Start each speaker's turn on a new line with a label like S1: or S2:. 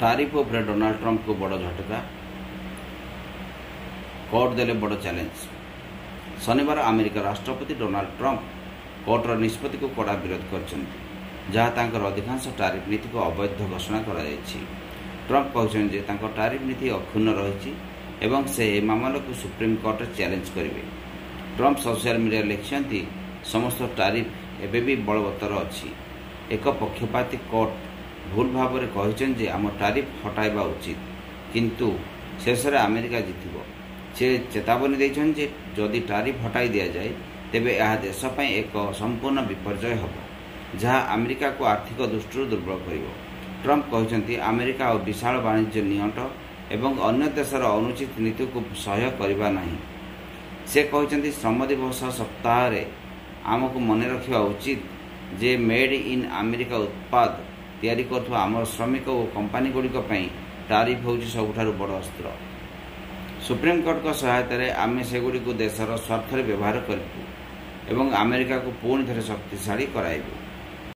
S1: तारिफ उपर Donald Trump को बड़ झटका, कोर्ट देले बड़ चैलेंज। शनिवार अमेरिका राष्ट्रपति डोनाल्ड ट्रंप कोर्टर निष्पत्ति को कड़ा विरोध कर जहाँ तांकर अधिकांश टारिफ नीति को अवैध घोषणा कर। ट्रंप कहते टारिफ नीति अक्षुण्ण रही एवं से मामला को सुप्रीम कोर्ट चैलेंज करेंगे। ट्रंप सोशल मीडिया लिखिं समस्त टारिफ एवं भी बलवत्तर अच्छी। एक पक्षपाती कोर्ट भूल भाव में कहते आम टारिफ हटाइबा उचित किंतु शेष में अमेरिका जितिब। से चेतावनी देते जदि टारिफ हटाई दि जाए तेबे यह देशपाई एक संपूर्ण विपर्यय होब जहाँ अमेरिका को आर्थिक दृष्टि दुर्बल कर। ट्रंप कहते अमेरिका और विशाल वाणिज्य नियंट एवं अन्य देशर अनुचित नीति को सह्य करवा नहीं। से कहते श्रम दिवस सप्ताह आमको मन रखा उचित जे मेड इन अमेरिका उत्पाद तैयारी करुवा आम श्रमिक और कंपानी गुड़िक टारिफ हूँ सबुठारु बड़ अस्त्र। सुप्रीम कोर्ट को सहायतार आम सेगुड़ी देशर स्वार्थ व्यवहार करूँ एवं अमेरिका को पुणी थे शक्तिशाली कराइबू।